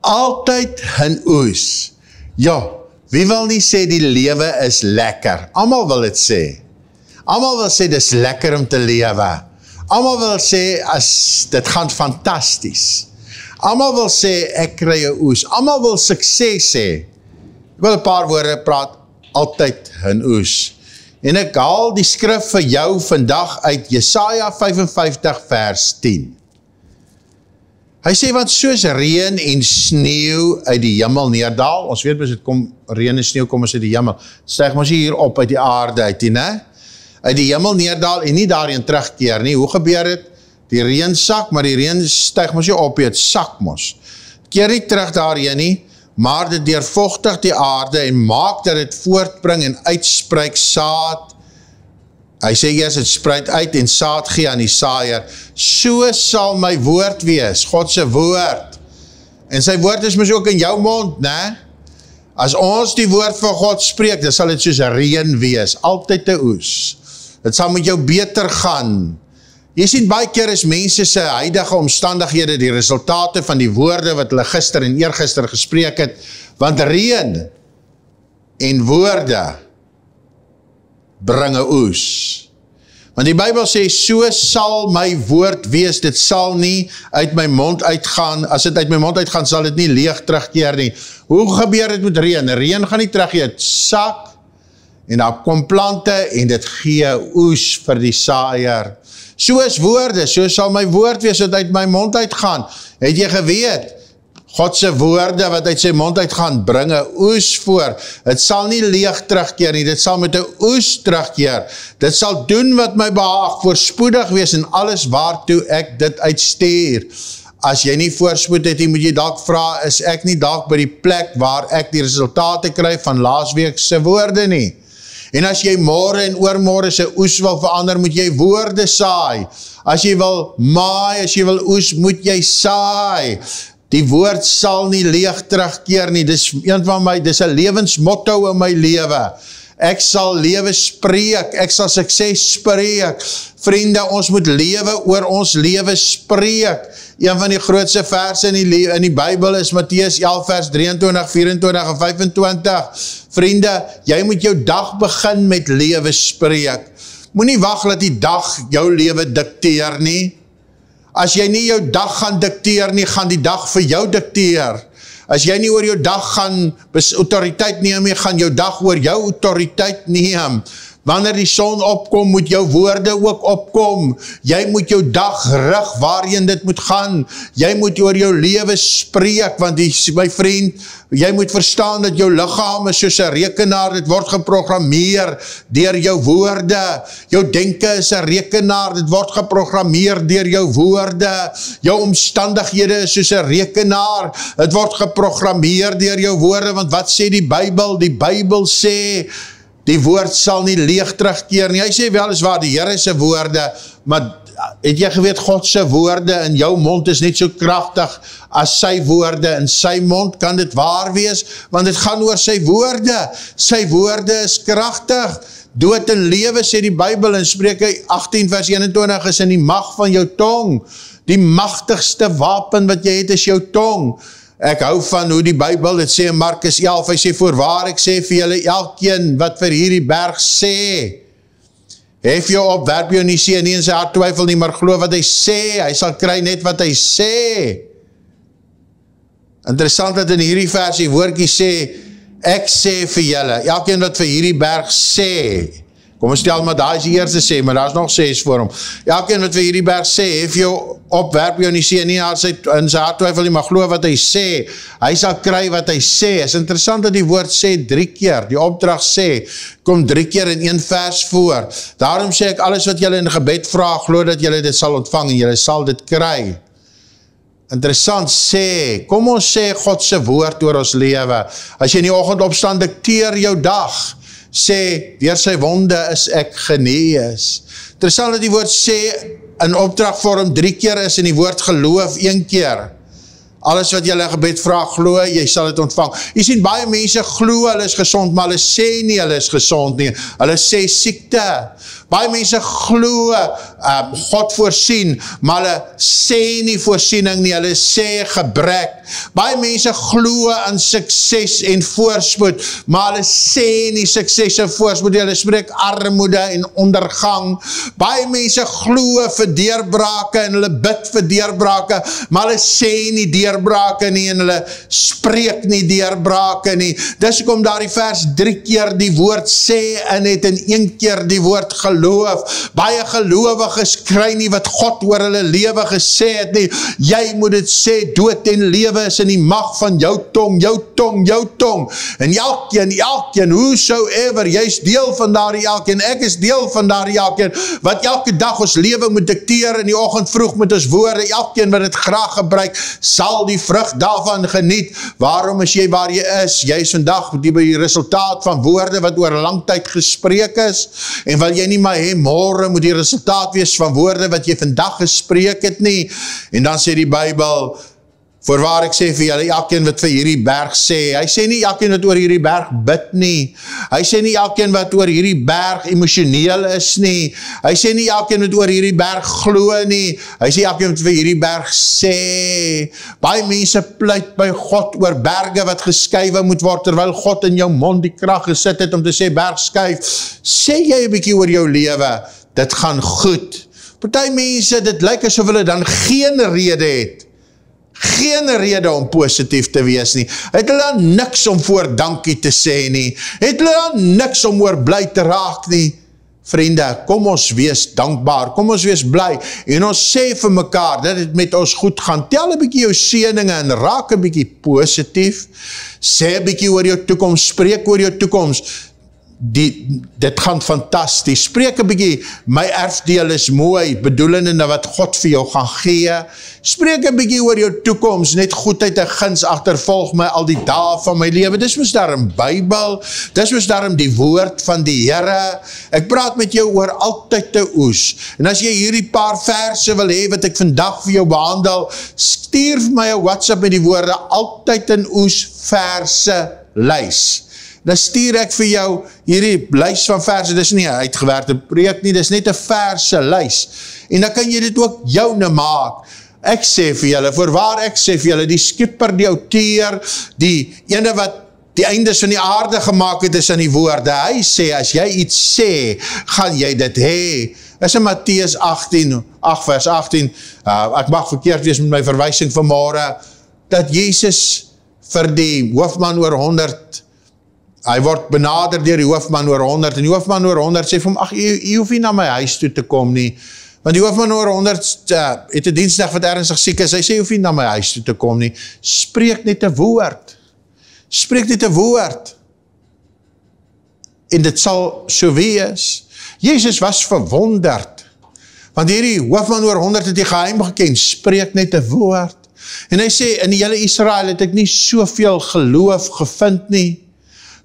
altyd 'n oes. Ja, wie wil nie sê die lewe is lekker? Almal wil dit sê. Almal wil sê dis lekker om te lewe. Almal wil sê as dit gaan fantasties. Almal wil sê ek kry 'n oes. Almal wil sukses hê. Ek wil 'n paar woorde praat, altyd 'n oes. En ek haal die skrif vir jou vandag uit Jesaja 55 vers 10. Hy sê, want soos reën en sneeu uit die hemel neerdal, ons weet, as dit kom, reën en sneeu kom as uit die hemel, styg ons hier op uit die aarde uit, ne? Uit die hemel neerdal en nie daarin terugkeer nie. Hoe gebeur dit? Die reën sak, maar die reën styg ons nie op, het sak ons. Keer nie terug daarin nie, maar dit deurvochtig die aarde en maak dat dit voortbring en uitspreek saad. Hy sê eers, het spruit uit en saad gee aan die saaier. So sal my woord wees, Godse woord. En sy woord is mos ook in jou mond, ne? As ons die woord van God spreek, dan sal dit soos reën wees, altyd 'n oes. Dit sal met jou beter gaan. Jy sien, baie keer is mense se huidige omstandighede die resultate van die woorde wat hulle gister en eergister gespreek het, want reën en woorde bring 'n oes. Want die Bybel sê, so sal my woord wees, dit sal nie uit my mond uitgaan, as dit uit my mond uitgaan, sal dit nie leeg terugkeer nie. Hoe gebeur dit met reën? Reën gaan nie terugkeer, het sak, en daar kom plante, en dit gee oes vir die saaier. So is woorde, so sal my woord wees, wat uit my mond uitgaan. Het jy geweet? Godse woorde wat uit sy mond uitgaan, bring 'n oes voor. Het sal nie leeg terugkeer nie, dit sal met 'n oes terugkeer. Dit sal doen wat my behaag, voorspoedig wees in alles waartoe ek dit uitstuur. As jy nie voorspoed het, moet jy dalk vra, is ek nie dalk by die plek waar ek die resultate kry van laasweek se woorde nie? En as jy môre en oormôre se oes wil verander, moet jy woorde saai. As jy wil maai, as jy wil oes, moet jy saai. Die woord sal nie leeg terugkeer nie, dis een van my, dis 'n lewensmotto in my lewe. Ek sal lewe spreek, ek sal sukses spreek. Vriende, ons moet lewe oor ons lewe spreek. Een van die grootste verse in die Bybel is Matteus 11 vers 23, 24 en 25. Vriende, jy moet jou dag begin met lewe spreek. Moenie wag dat die dag jou lewe dikteer nie. As jy nie jou dag gaan dikteer nie, gaan die dag vir jou dikteer. As jy nie oor jou dag gaan autoriteit neem nie, gaan jou dag oor jou autoriteit neem. Wanneer die son opkom, moet jou woorde ook opkom. Jy moet jou dag rig waarheen dit moet gaan. Jy moet oor jou lewe spreek, want my vriend, jy moet verstaan dat jou liggaam is soos 'n rekenaar, dit word geprogrammeer deur jou woorde. Jou denke is 'n rekenaar, dit word geprogrammeer deur jou woorde. Jou omstandighede is soos 'n rekenaar, dit word geprogrammeer deur jou woorde, want wat sê die Bybel? Die Bybel sê, die woord sal nie leeg terugkeer nie. Hy sê wel is waar die Here se woorde, maar het jy geweet, God se woorde in jou mond is net so kragtig as sy woorde in sy mond? Kan dit waar wees? Want dit gaan oor sy woorde. Sy woorde is kragtig. Dood en lewe, sê die Bybel in Spreuke 18 vers 21, is in die mag van jou tong. Die magtigste wapen wat jy het is jou tong. Ek hou van hoe die Bybel, dit sê in Markus 11, hy sê, voorwaar ek sê vir julle, elkeen wat vir hierdie berg sê, hef jou op, werp jou nie sê, nie in sy hart twyfel nie, maar glo wat hy sê, hy sal kry net wat hy sê. Interessant dat in hierdie vers die woordjie sê, ek sê vir julle, elkeen wat vir hierdie berg sê, kom ons stel maar, daar is die eerste sê, maar daar is nog sês voor hom, elkeen wat vir hierdie berg sê, hef jou op, werp jou nie sê, nie in sy hart twyfel nie, maar glo wat hy sê, hy sal kry wat hy sê. Is interessant dat die woord sê 3 keer, die opdrag sê, kom 3 keer in 1 vers voor. Daarom sê ek, alles wat julle in gebed vraag, glo dat julle dit sal ontvang en julle sal dit kry. Interessant sê, kom ons sê God se woord oor ons lewe. As jy in die oggend opstaan, dikteer jou dag, sê, deur sy wonde is ek genees. Interessant dat die woord sê, in opdragvorm 3 keer is en die woord geloof 1 keer. Alles wat jy in gebed vra, glo, jy sal dit ontvang. Jy sien, baie mense glo hulle is gesond, maar hulle sê nie hulle is gesond nie. Hulle sê siekte. Baie mense glo God voorsien, maar hulle sê nie voorsiening nie, hulle sê gebrek. Baie mense glo in sukses en voorspoed, maar hulle sê nie sukses en voorspoed, hulle spreek armoede en ondergang. Baie mense glo vir deurbrake en hulle bid vir deurbrake, maar hulle sê nie deurbrake nie en hulle spreek nie deurbrake nie. Dis hoekom daar die vers 3 keer die woord sê in het en 1 keer die woord geloof. Baie gelowiges kry nie wat God oor hulle lewe gesê het nie. Jy moet dit sê, dood en lewe is in die mag van jou tong, jou tong, jou tong. En elkeen, whosoever, jy is deel van daardie elkeen, ek is deel van daardie elkeen, wat elke dag ons lewe moet dikteer, in die oggend vroeg met ons woorde, elkeen wat het graag gebruik, sal die vrug daarvan geniet. Waarom is jy waar jy is? Jy is vandag die resultaat van woorde wat oor lang tyd gespreek is, en wil jy nie maar hê, môre moet die resultaat wees van woorde wat jy vandag gespreek het nie. En dan sê die Bybel, voorwaar ek sê vir julle, elkeen wat vir hierdie berg sê, hy sê nie elkeen wat oor hierdie berg bid nie, hy sê nie elkeen wat oor hierdie berg emosioneel is nie, hy sê nie elkeen wat oor hierdie berg glo nie, hy sê elkeen wat vir hierdie berg sê. Baie mense pleit by God oor berge wat geskuiwe moet word, terwyl God in jou mond die krag gesit het om te sê berg skuif. Sê jy 'n bietjie oor jou lewe, dit gaan goed. Party mense, dit lyk asof hulle dan geen rede om positief te wees nie. Het hulle dan niks om voor dankie te sê nie. Het hulle dan niks om oor bly te raak nie. Vriende, kom ons wees dankbaar, kom ons wees bly, en ons sê vir mekaar, dat het met ons goed gaan. Tel 'n bietjie jou seëninge en raak 'n bietjie positief. Sê 'n bietjie oor jou toekoms, spreek oor jou toekoms. Dit gaan fantasties. Spreek 'n bietjie, my erfdeel is mooi, bedoelende na wat God vir jou gaan gee. Spreek 'n bietjie oor jou toekoms, net goedheid en guns agtervolg my al die dae van my lewe. Dis mos daarom Bybel, dis mos daarom die woord van die Here. Ek praat met jou oor altyd te oes. En as jy hierdie paar verse wil hê wat ek vandag vir jou behandel, stuur vir my 'n WhatsApp met die woorde altyd in oes verse lys. Dan stuur ek vir jou hierdie lys van verse, dis nie 'n uitgewerkte preek nie, dis net 'n verse lys. En dan kan jy dit ook joune maak. Ek sê vir julle, voorwaar ek sê vir julle, die skepper, die outeur, die ene wat die eindes van die aarde gemaak het, is in die woorde. Hy sê, as jy iets sê, gaan jy dit hê. Is in Matteus 8 vers 18, ek mag verkeerd wees met my verwysing vanmôre, dat Jesus vir die hoofman oor 100, hy word benader deur die hoofman oor 100, en die hoofman oor 100 sê vir hom, ag, jy hoef nie na my huis toe te kom nie, want die hoofman oor 100 het 'n diensdag wat ernstig siek is, hy sê, jy hoef nie na my huis toe te kom nie, spreek net 'n woord, en dit sal so wees. Jesus was verwonderd, want hierdie hoofman oor 100 het die geheim geken, spreek net 'n woord, en hy sê, in die hele Israel het ek nie soveel geloof gevind nie.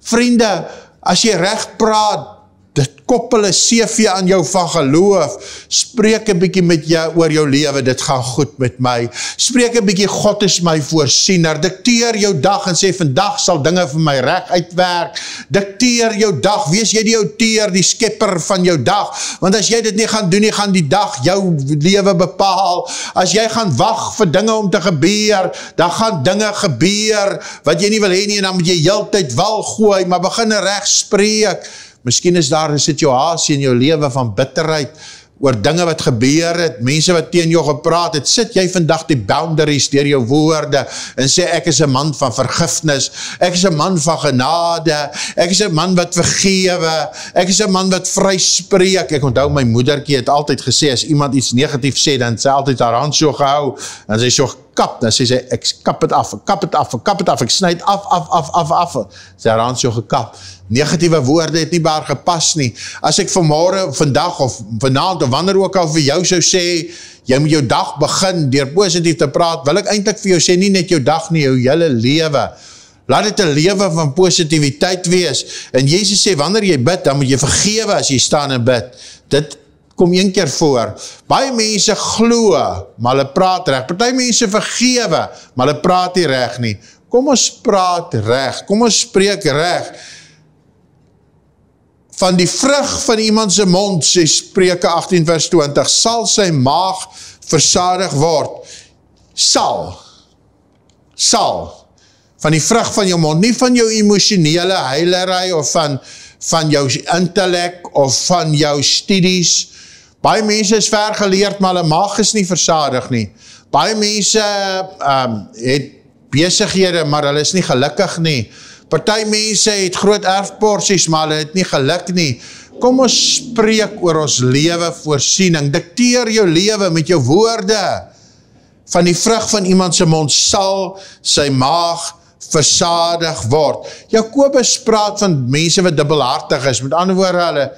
Vriende, as jy reg praat, dit koppel 'n CV aan jou van geloof, spreek 'n bietjie met jou oor jou lewe, dit gaan goed met my, spreek 'n bietjie, God is my voorsiener, dikteer jou dag en sê, vandag sal dinge vir my reg uitwerk, dikteer jou dag, wees jy die outeur, die skepper van jou dag, want as jy dit nie gaan doen nie, gaan die dag jou lewe bepaal. As jy gaan wag vir dinge om te gebeur, dan gaan dinge gebeur, wat jy nie wil hê nie, en dan moet jy heeltyd wal gooi, maar begin reg spreek. Miskien is daar 'n situasie in jou lewe van bitterheid, oor dinge wat gebeur het, mense wat teen jou gepraat het, sit jy vandag die boundaries deur jou woorde, en sê, ek is 'n man van vergifnis, ek is 'n man van genade, ek is 'n man wat vergewe, ek is 'n man wat vryspreek. Ek onthou my moedertjie het altyd gesê, as iemand iets negatief sê, dan sy altyd haar hand so gehou, en sy so gekap, dan sê sy, ek kap het af, ek sny het af, sy haar hand so gekap. Negatiewe woorde het nie baar gepas nie. As ek vanmôre, vandag of vanaand of wanneer ook al vir jou sou sê, jy moet jou dag begin deur positief te praat, wil ek eintlik vir jou sê, nie net jou dag nie, jou hele lewe. Laat dit 'n lewe van positiwiteit wees. En Jesus sê, wanneer jy bid, dan moet jy vergewe as jy staan en bid. Dit kom een keer voor. Baie mense glo, maar hulle praat reg. Party mense vergewe, maar hulle praat nie reg nie. Kom ons praat reg, kom ons spreek reg. Van die vrug van iemand se mond, sê Spreuke 18 vers 20, sal sy maag versadig word. Sal. Van die vrug van jou mond, nie van jou emosionele heilery, of van jou intellek, of van jou studies. Baie mense is vergeleerd, maar hulle maag is nie versadig nie. Baie mense het besighede, maar hulle is nie gelukkig nie. Party mense het groot erfporsies, maar hulle het nie geluk nie. Kom ons spreek oor ons lewe voorsiening. Dikteer jou lewe met jou woorde. Van die vrug van iemand se mond sal sy maag versadig word. Jakobus praat van mense wat dubbelhartig is. Met ander woorde,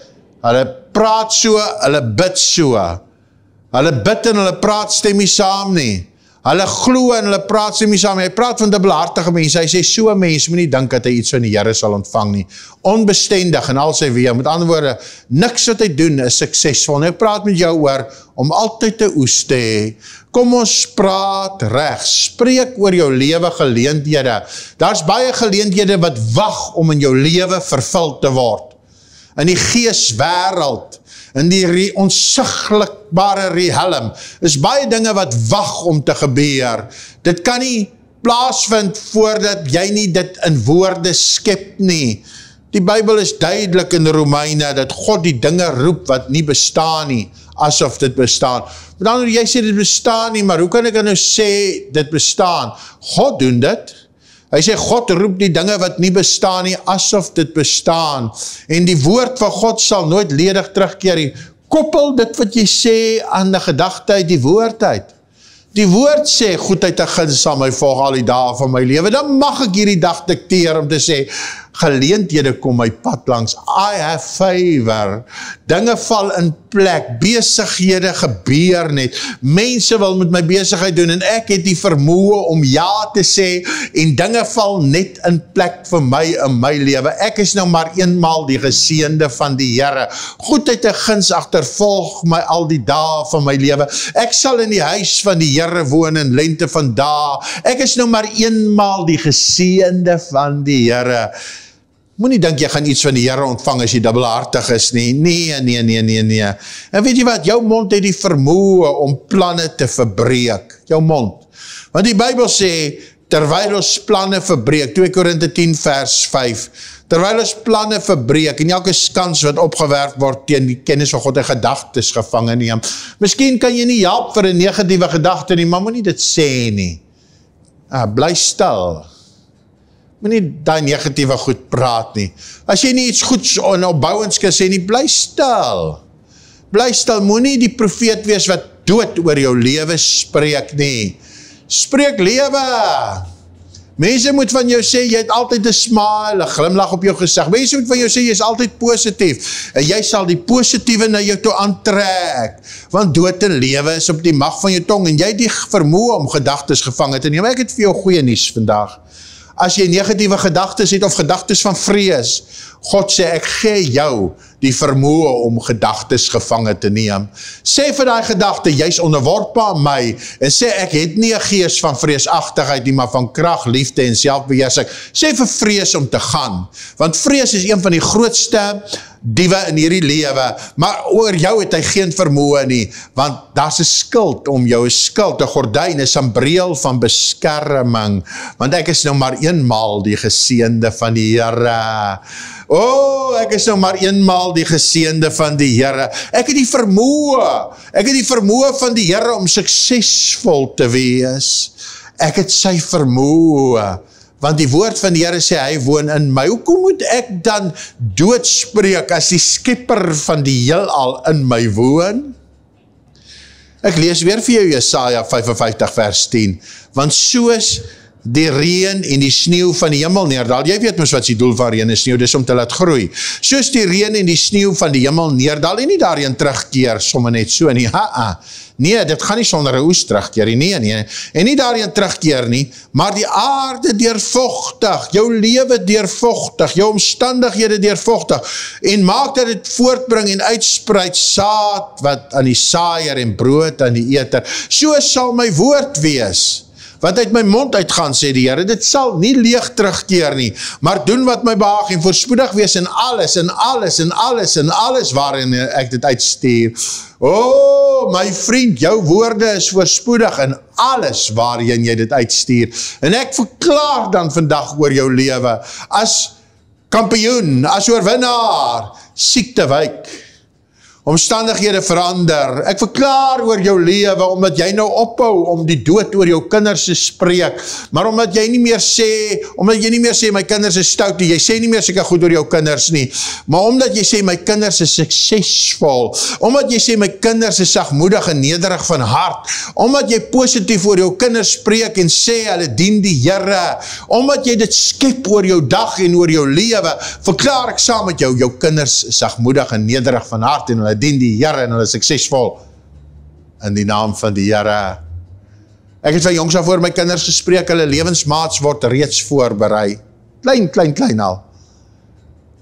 hulle praat so, hulle bid so. Hulle bid en hulle praat stem nie saam nie. Hulle glo en hulle praat stem nie saam. Hy praat van dubbelhartige mense. Hy sê so 'n mens moet nie dink dat hy iets van die Here sal ontvang nie. Onbestendig in al sy weë. Met ander woorde, niks wat hy doen is suksesvol. Nou praat met jou oor om altyd te oes te hê. Kom ons praat reg. Spreek oor jou lewe geleenthede. Daar's baie geleenthede wat wag om in jou lewe vervul te word. In die geeswêreld, in die onsiglikbare realm, is baie dinge wat wag om te gebeur. Dit kan nie plaasvind voordat jy nie dit in woorde skep nie. Die Bybel is duidelik in Romeine dat God die dinge roep wat nie bestaan nie, asof dit bestaan. Maar dan jy sê dit bestaan nie, maar hoe kan ek nou sê dit bestaan? God doen dit. Hy sê God roep die dinge wat nie bestaan nie, asof dit bestaan. En die woord van God sal nooit ledig terugkeer nie. Koppel dit wat jy sê aan die gedagte uit die woord uit. Die woord sê, goedheid en guns sal my volg al die dae van my lewe. Dan mag ek hierdie dag dikteer om te sê, geleenthede kom my pad langs. I have favor. Dinge val in plek. Besighede gebeur net. Mense wil met my besigheid doen en ek het die vermoë om ja te sê en dinge val net in plek vir my in my lewe. Ek is nou maar eenmaal die geseënde van die Here. Goedheid en guns agtervolg my al die dae van my lewe. Ek sal in die huis van die Here woon in lente van dae. Ek is nou maar eenmaal die geseënde van die Here. Moenie dink jy gaan iets van die Here ontvang as jy dubbelhartig is nie. Nee. En weet jy wat, jou mond het die vermoë om planne te verbreek. Jou mond. Want die Bybel sê, terwyl ons planne verbreek, 2 Korinte 10 vers 5, terwyl ons planne verbreek, en elke skans wat opgewerp word teen die kennis van God en gedagtes gevange neem. Miskien kan jy nie help vir 'n negatiewe gedagte nie, maar moenie dit sê nie. Bly stil. Moenie daai negatiewe goed praat nie. As jy nie iets goeds en opbouends kan sê nie, bly stil. Bly stil, moenie die profeet wees wat dood oor jou lewe spreek nie. Spreek lewe. Mense moet van jou sê, jy het altyd 'n smile, 'n glimlag op jou gesig. Mense moet van jou sê, jy is altyd positief. En jy sal die positiewe na jou toe aantrek. Want dood en lewe is op die mag van jou tong. En jy het die vermoë om gedagtes gevange te neem. Ek het vir jou goeie nuus vandag. As jy negatiewe gedagtes het of gedagtes van vrees, God sê, ek gee jou die vermoë om gedagtes gevange te neem. Sê vir daai gedagte, jy's onderworpe aan my, en sê, ek het nie 'n gees van vreesagtigheid nie, maar van krag, liefde en selfbeheersing. Sê vir vrees om te gaan, want vrees is een van die grootste diewe in hierdie lewe, maar oor jou het hy geen vermoë nie, want daar's 'n skild om jou, 'n skild, 'n gordyn, 'n sambreel van beskerming, want ek is nou maar eenmaal die geseënde van die Here. Ek is nou maar eenmaal die geseënde van die Here. Ek het die vermoë van die Here om suksesvol te wees. Ek het sy vermoë, want die woord van die Here sê, hy woon in my. Hoekom moet ek dan doodspreek as die skepper van die heelal in my woon? Ek lees weer vir jou Jesaja 55 vers 10, want soos die reën en die sneeu van die hemel neerdal. Jy weet mos wat die doel van reën en sneeu, dis om te laat groei. Soos die reën en die sneeu van die hemel neerdal en nie daarin terugkeer, sommer net so nie. Nee, dit gaan nie sonder 'n oes terugkeer nie. Nee. En nie daarin terugkeer nie, maar die aarde deurvogtig, jou lewe deurvogtig, jou omstandighede deurvogtig, en maak dat dit voortbring en uitspruit saad wat aan die saaier en brood aan die eter. So sal my woord wees, wat uit my mond uitgaan, sê die Here, dit sal nie leeg terugkeer nie, maar doen wat my behaag en voorspoedig wees in alles waarin ek dit uitstuur. My vriend, jou woorde is voorspoedig in alles waarin jy dit uitstuur. En ek verklaar dan vandag oor jou lewe, as kampioen, as oorwinnaar, siekte wyk, omstandighede verander. Ek verklaar oor jou lewe, omdat jy nou ophou om die dood oor jou kinders te spreek, maar omdat jy nie meer sê, my kinders is stout nie, jy sê nie meer seker goed oor jou kinders nie, maar omdat jy sê, my kinders is suksesvol, omdat jy sê, my kinders is sagmoedig en nederig van hart, omdat jy positief oor jou kinders spreek en sê, hulle dien die Here, omdat jy dit skep oor jou dag en oor jou lewe, verklaar ek saam met jou, jou kinders is sagmoedig en nederig van hart, en hulle dien die Here en hulle is suksesvol in die naam van die Here. Ek het van jongs af oor my kinders gespreek, hulle lewensmaats word reeds voorberei. Klein al.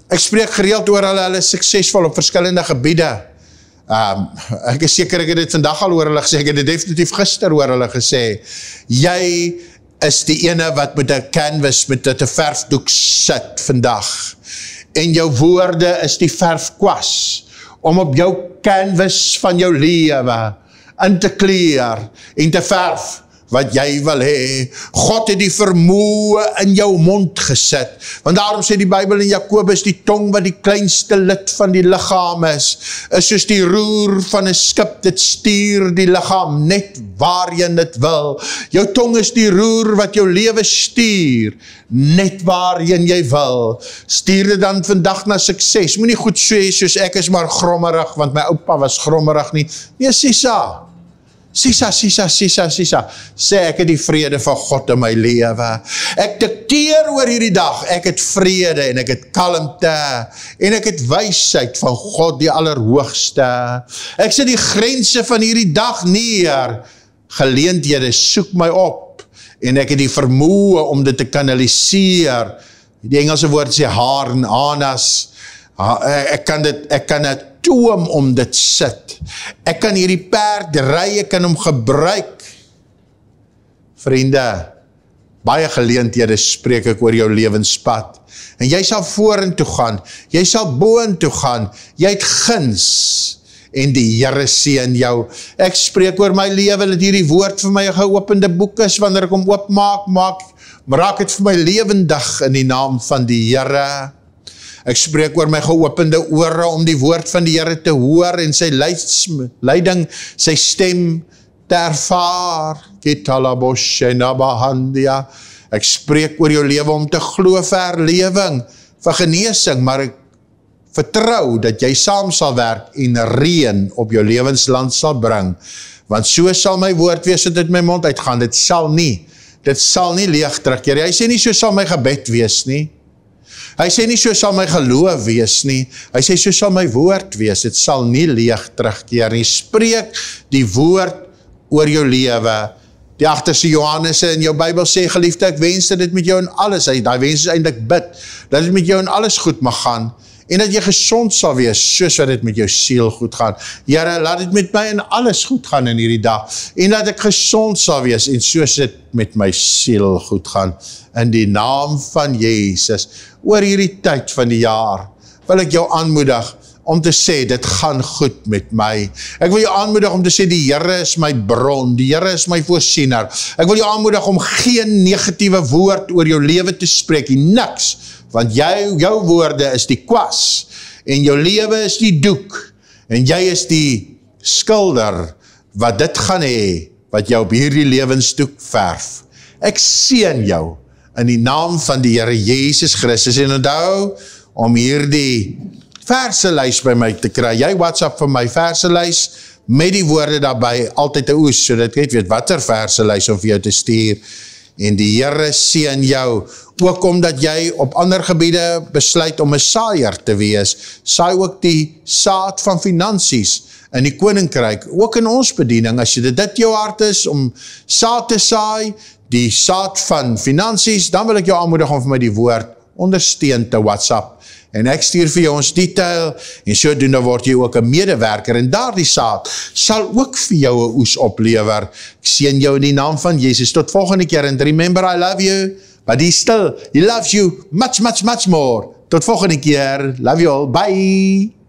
Ek spreek gereeld oor hulle is suksesvol op verskillende gebiede. Ek is seker ek het dit vandag al oor hulle gesê, ek het dit definitief gister oor hulle gesê, jy is die ene wat met 'n canvas, met 'n verfdoek sit vandag, en jou woorde is die verfkwas, om op jou canvas van jou lewe in te kleur en te verf wat jy wil hê. God het die vermoë in jou mond gesit, want daarom sê die Bybel in Jakobus, die tong wat die kleinste lid van die liggaam is soos die roer van 'n skip, dit stuur die liggaam net waarheen dit wil. Jou tong is die roer wat jou lewe stuur, net waarheen jy wil. Stuur dit dan vandag na sukses. Moenie goed sê soos ek is maar grommerig, want my oupa was grommerig nie. Nee, Sisa, sê ek het die vrede van God in my lewe. Ek dikteer oor hierdie dag, ek het vrede en ek het kalmte en ek het wysheid van God die Allerhoogste. Ek sit die grense van hierdie dag neer. Geleenthede soek my op en ek het die vermoë om dit te kanaliseer. Die Engelse woord sê haar en anas. Ek kan dit toom om dit sit. Ek kan hierdie perd ry, ek kan hom gebruik. Vriende, baie geleenthede spreek ek oor jou lewenspad. En jy sal vorentoe gaan, jy sal boontoe gaan, jy het guns, en die Here seën jou. Ek spreek oor my lewe, dat hierdie woord vir my 'n geopende boek is, wanneer ek hom oopmaak, raak het vir my lewendig in die naam van die Here. Ek spreek oor my geopende ore om die woord van die Here te hoor en sy leiding, sy stem te ervaar. Ek spreek oor jou lewe om te glo vir herlewing, vir genesing, maar ek vertrou dat jy saam sal werk en reën op jou lewensland sal bring, want so sal my woord wees wat uit my mond uitgaan, dit sal nie leeg terugkeer. Hy sê nie so sal my gebed wees nie, hy sê nie so sal my geloof wees nie, hy sê so sal my woord wees, dit sal nie leeg terugkeer nie. Spreek die woord oor jou lewe. Die agterste Johannese in jou Bybel sê, geliefde, ek wens dat dit met jou in alles, die wens is eintlik bid, dat dit met jou in alles goed mag gaan, en dat jy gesond sal wees, soos wat dit met jou siel goed gaan. Here, laat dit met my in alles goed gaan in hierdie dag, en dat ek gesond sal wees, en soos dit met my siel goed gaan, in die naam van Jesus. Oor hierdie tyd van die jaar, wil ek jou aanmoedig, om te sê, dit gaan goed met my. Ek wil jou aanmoedig om te sê, die Here is my bron, die Here is my voorsiener. Ek wil jou aanmoedig om geen negatiewe woord oor jou lewe te spreek, niks, want jou woorde is die kwas, en jou lewe is die doek, en jy is die skilder, wat dit gaan hê, wat jou op hierdie lewensdoek verf. Ek seën jou, in die naam van die Here Jesus Christus, en onthou, om hierdie verselys by my te kry, jy WhatsApp vir my verselys, met die woorde daarby, altyd 'n oes, sodat ek weet wat verselys om vir jou te stuur, en die Here seën jou, ook omdat jy op ander gebiede besluit om 'n saaier te wees, saai ook die saad van finansies in die koninkryk, ook in ons bediening, as jy dit jou hart is om saad te saai, die saad van finansies, dan wil ek jou aanmoedig om vir my die woord ondersteun te WhatsApp, en ek stuur vir jou ons detail, en sodoende word jy ook 'n medewerker, en daardie saad sal ook vir jou 'n oes oplewer. Ek seën jou in die naam van Jesus. Tot volgende keer, and remember, I love you, but he loves you much, much, much more. Tot volgende keer. Love you all. Bye.